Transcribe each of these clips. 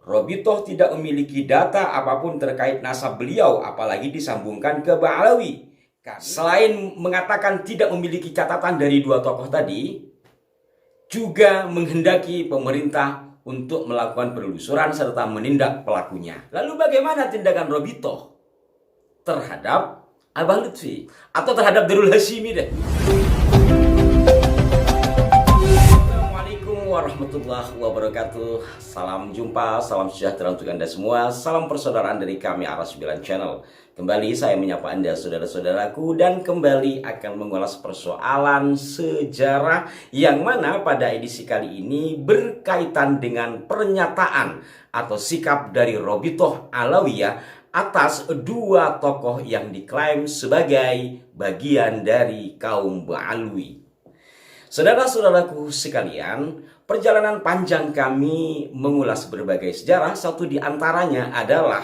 Robitoh tidak memiliki data apapun terkait nasab beliau, apalagi disambungkan ke Ba'alawi. Selain mengatakan tidak memiliki catatan dari dua tokoh tadi, juga menghendaki pemerintah untuk melakukan penelusuran serta menindak pelakunya. Lalu bagaimana tindakan Robitoh terhadap Abah Lutfi atau terhadap Darul Hashimi deh? Assalamualaikum warahmatullahi wabarakatuh. Salam jumpa, salam sejahtera untuk Anda semua. Salam persaudaraan dari kami Ara9 Channel. Kembali saya menyapa Anda saudara-saudaraku dan kembali akan mengulas persoalan sejarah yang mana pada edisi kali ini berkaitan dengan pernyataan atau sikap dari Robitoh Alawiyah atas dua tokoh yang diklaim sebagai bagian dari kaum Ba'alwi. Saudara-saudaraku sekalian, perjalanan panjang kami mengulas berbagai sejarah. Satu di antaranya adalah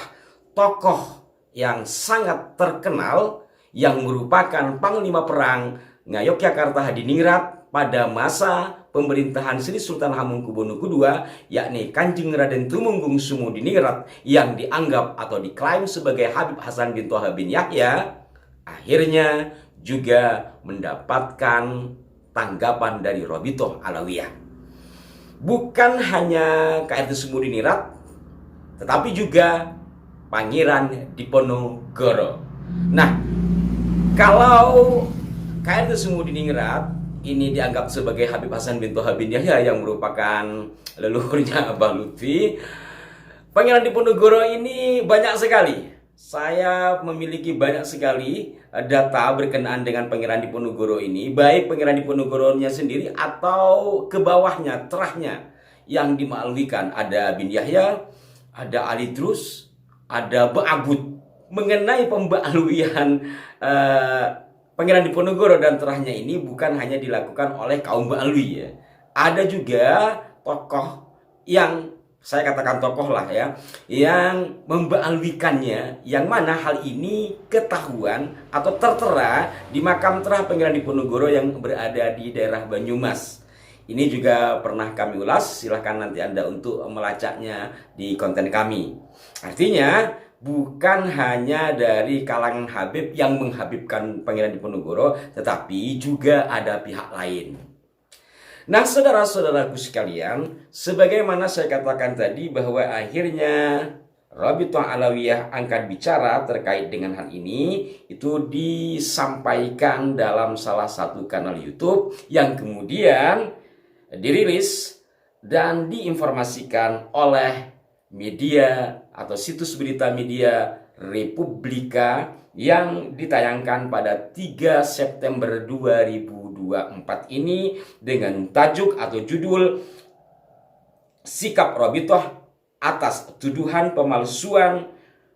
tokoh yang sangat terkenal yang merupakan panglima perang Ngayogyakarta Hadiningrat pada masa pemerintahan Sri Sultan Hamengkubuwono II, yakni Kanjeng Raden Tumenggung Sumodiningrat, yang dianggap atau diklaim sebagai Habib Hasan bin Thaha bin Yahya, akhirnya juga mendapatkan tanggapan dari Robitoh Alawiyah. Bukan hanya KRT Sumodiningrat, tetapi juga Pangeran Diponegoro. Nah, kalau KRT Sumodiningrat ini dianggap sebagai Habib Hasan bin Thaha bin Yahya yang merupakan leluhurnya Abah Lutfi, Pangeran Diponegoro ini banyak sekali. Saya memiliki banyak sekali data berkenaan dengan Pangeran Diponegoro ini, baik Pangeran Diponegoro-nya sendiri atau ke bawahnya, terahnya yang dimaklumikan. Ada bin Yahya, ada Ali Drus, ada Ba'abud. Mengenai pemba'alwian Pangeran Diponegoro dan terahnya ini bukan hanya dilakukan oleh kaum Ba'alwi ya. Ada juga tokoh yang saya katakan tokoh lah ya, yang memba'alwikannya, yang mana hal ini ketahuan atau tertera di makam terah Pangeran Diponegoro yang berada di daerah Banyumas. Ini juga pernah kami ulas, silahkan nanti Anda untuk melacaknya di konten kami. Artinya bukan hanya dari kalangan Habib yang menghabibkan Pangeran Diponegoro, tetapi juga ada pihak lain. Nah, saudara-saudaraku sekalian, sebagaimana saya katakan tadi bahwa akhirnya Robitoh Alawiyah angkat bicara terkait dengan hal ini, itu disampaikan dalam salah satu kanal YouTube yang kemudian dirilis dan diinformasikan oleh media atau situs berita media Republika yang ditayangkan pada 3 September 2024 ini dengan tajuk atau judul Sikap Robitoh atas tuduhan pemalsuan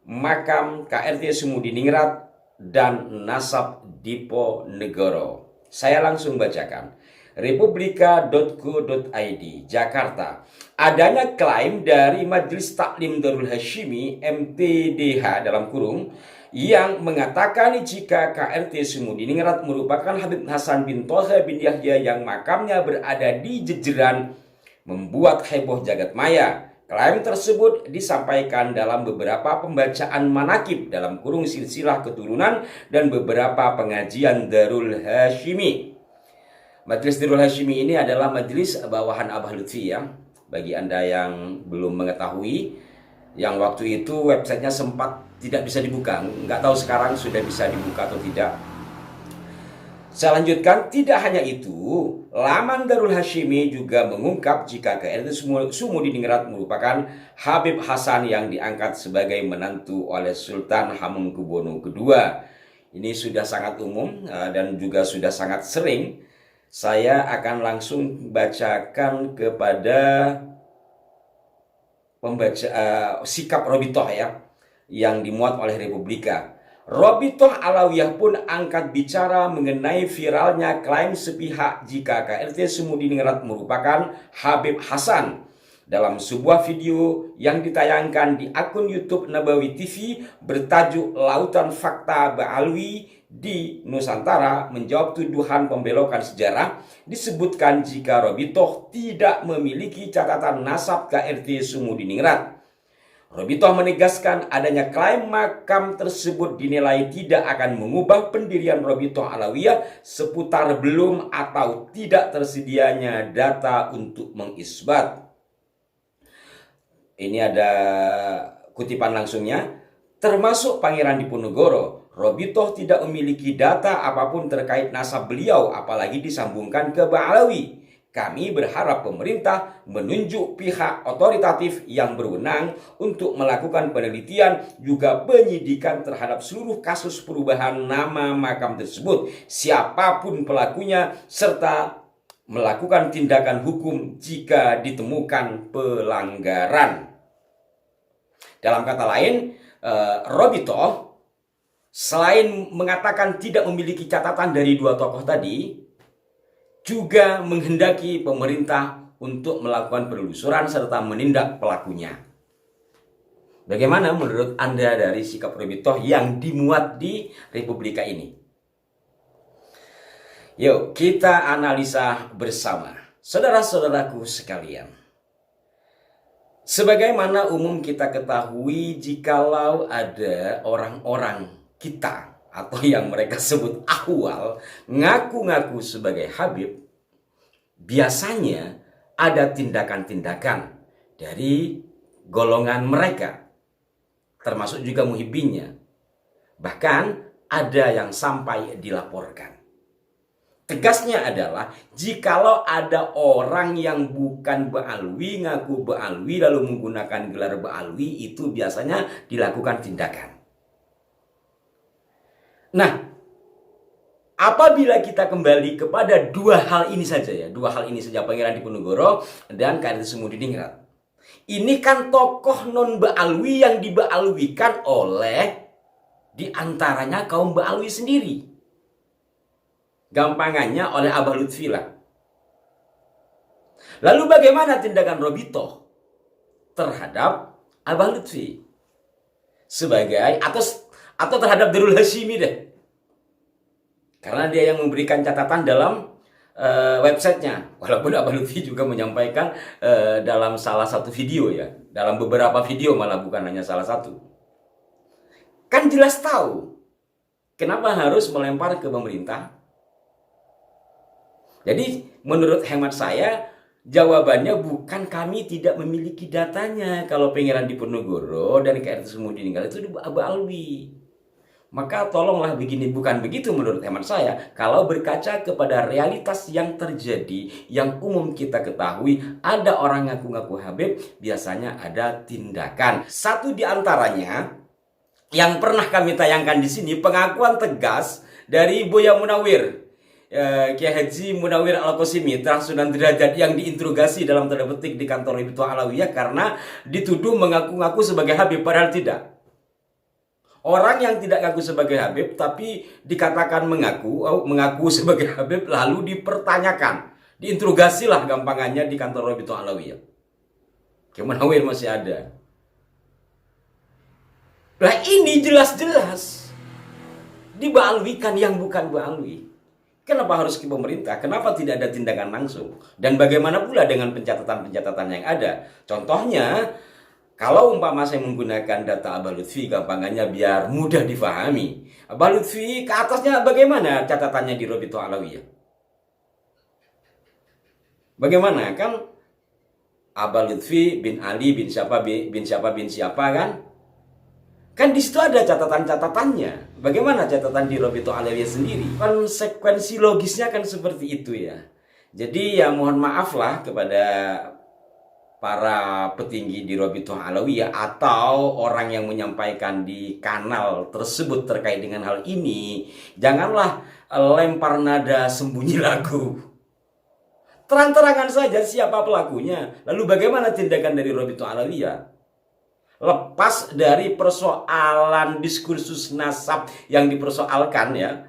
makam KRT Sumodiningrat dan nasab Diponegoro. Saya langsung bacakan. Republika.co.id, Jakarta. Adanya klaim dari Majelis Taklim Darul Hashimi MTDH dalam kurung yang mengatakan jika KRT Sumodiningrat merupakan Habib Hasan bin Thaha bin Yahya yang makamnya berada di Jejeran, membuat heboh jagat maya. Klaim tersebut disampaikan dalam beberapa pembacaan manakib dalam kurung silsilah keturunan dan beberapa pengajian Darul Hashimi. Majelis Darul Hashimi ini adalah majelis bawahan Abah Lutfi ya. Bagi Anda yang belum mengetahui, yang waktu itu websitenya sempat tidak bisa dibuka. Nggak tahu sekarang sudah bisa dibuka atau tidak. Saya lanjutkan, tidak hanya itu, laman Darul Hashimi juga mengungkap jika KRT Sumodiningrat merupakan Habib Hasan yang diangkat sebagai menantu oleh Sultan Hamengkubuwono II. Ini sudah sangat umum dan juga sudah sangat sering. Saya akan langsung bacakan kepada sikap Robitoh ya, yang dimuat oleh Republika. Robitoh Alawiyah pun angkat bicara mengenai viralnya klaim sepihak jika KRT Sumodiningrat merupakan Habib Hasan. Dalam sebuah video yang ditayangkan di akun YouTube Nabawi TV bertajuk Lautan Fakta Ba'alwi di Nusantara menjawab tuduhan pembelokan sejarah, disebutkan jika Robitoh tidak memiliki catatan nasab KRT Sumodiningrat. Robitoh menegaskan adanya klaim makam tersebut dinilai tidak akan mengubah pendirian Robitoh Alawiyah seputar belum atau tidak tersedianya data untuk mengisbat. Ini ada kutipan langsungnya. Termasuk Pangeran Diponegoro, Robitoh tidak memiliki data apapun terkait nasab beliau, apalagi disambungkan ke Ba'alawi. Kami berharap pemerintah menunjuk pihak otoritatif yang berwenang untuk melakukan penelitian juga penyidikan terhadap seluruh kasus perubahan nama makam tersebut, siapapun pelakunya, serta melakukan tindakan hukum jika ditemukan pelanggaran. Dalam kata lain, Robitoh selain mengatakan tidak memiliki catatan dari dua tokoh tadi, juga menghendaki pemerintah untuk melakukan penelusuran serta menindak pelakunya. Bagaimana menurut Anda dari sikap Robitoh yang dimuat di Republika ini? Yuk kita analisa bersama, saudara-saudaraku sekalian. Sebagaimana umum kita ketahui, jikalau ada orang-orang kita atau yang mereka sebut ahwal ngaku-ngaku sebagai Habib, biasanya ada tindakan-tindakan dari golongan mereka, termasuk juga muhibbinnya. Bahkan ada yang sampai dilaporkan. Tegasnya adalah, jikalau ada orang yang bukan Ba'alwi, ngaku Ba'alwi, lalu menggunakan gelar Ba'alwi, itu biasanya dilakukan tindakan. Nah, apabila kita kembali kepada dua hal ini saja ya, Pangeran Diponegoro dan KRT Semudiningrat. Ini kan tokoh non Ba'alwi yang diba'alwikan oleh diantaranya kaum Ba'alwi sendiri. Gampangannya oleh Abah Lutfi lah. Lalu bagaimana tindakan Robitoh terhadap Abah Lutfi sebagai atau terhadap Darul Hashimi deh, karena dia yang memberikan catatan dalam websitenya. Walaupun Abah Lutfi juga menyampaikan dalam salah satu video ya, dalam beberapa video malah, bukan hanya salah satu. Kan jelas tahu kenapa harus melempar ke pemerintah. Jadi menurut hemat saya, jawabannya bukan kami tidak memiliki datanya kalau Pangeran Diponegoro dan KRT Semudiningrat itu Ba'alwi. Maka tolonglah begini, bukan begitu menurut hemat saya. Kalau berkaca kepada realitas yang terjadi, yang umum kita ketahui, ada orang ngaku-ngaku Habib, biasanya ada tindakan. Satu di antaranya yang pernah kami tayangkan di sini, pengakuan tegas dari Buya Munawir, Kiai Haji Munawir Al-Qasimi, Sunan Derajat, yang diinterogasi dalam tanda petik di kantor Robitoh Alawiyah karena dituduh mengaku-ngaku sebagai Habib, padahal tidak. Orang yang tidak ngaku sebagai Habib tapi dikatakan mengaku sebagai Habib, lalu dipertanyakan, diinterogasi lah gampangannya di kantor Robitoh Alawiyah. Kiai Munawir masih ada. Nah ini jelas-jelas diba'alwikan yang bukan Ba'alwi. Kenapa harus ke pemerintah? Kenapa tidak ada tindakan langsung? Dan bagaimana pula dengan pencatatan-pencatatan yang ada? Contohnya, kalau umpama saya menggunakan data Abah Lutfi, gampangannya biar mudah difahami. Abah Lutfi ke atasnya bagaimana catatannya di Robitoh Alawiyah? Bagaimana? Kan Abah Lutfi bin Ali bin siapa kan? Kan di situ ada catatan-catatannya. Bagaimana catatan di Robitoh Alawiyah sendiri? Konsekuensi logisnya kan seperti itu ya. Jadi ya mohon maaf lah kepada para petinggi di Robitoh Alawiyah atau orang yang menyampaikan di kanal tersebut terkait dengan hal ini. Janganlah lempar nada sembunyi lagu. Terang-terangan saja siapa pelakunya. Lalu bagaimana tindakan dari Robitoh Alawiyah? Lepas dari persoalan diskursus nasab yang dipersoalkan ya,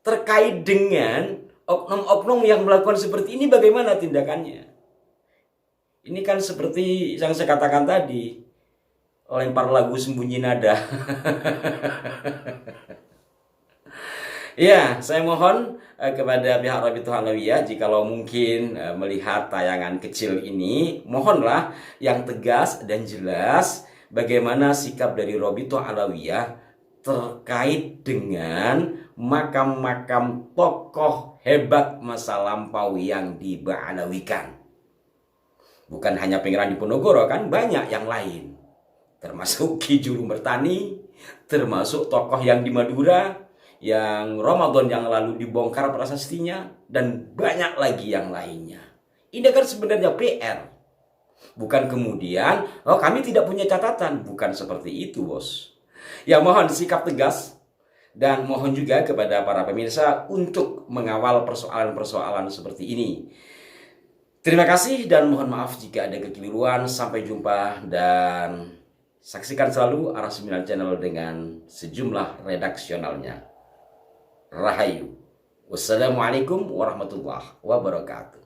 terkait dengan oknum-oknum yang melakukan seperti ini, bagaimana tindakannya? Ini kan seperti yang saya katakan tadi, lempar lagu sembunyi nada. Ya, saya mohon kepada pihak Robitoh Alawiyah, jikalau mungkin melihat tayangan kecil ini, mohonlah yang tegas dan jelas. bagaimana sikap dari Robito Alawiyah terkait dengan makam-makam tokoh hebat masa lampau yang diba'alawikan. Bukan hanya Pangeran Diponegoro, kan banyak yang lain. Termasuk Ki Juru Mertani, termasuk tokoh yang di Madura, yang Ramadan yang lalu dibongkar prasastinya, dan banyak lagi yang lainnya. Ini kan sebenarnya PR. Bukan kemudian, oh kami tidak punya catatan. Bukan seperti itu, bos. Ya mohon sikap tegas. Dan mohon juga kepada para pemirsa untuk mengawal persoalan-persoalan seperti ini. Terima kasih dan mohon maaf jika ada kekeliruan. Sampai jumpa dan saksikan selalu Aras 9 Channel dengan sejumlah redaksionalnya. Rahayu. Wassalamualaikum warahmatullahi wabarakatuh.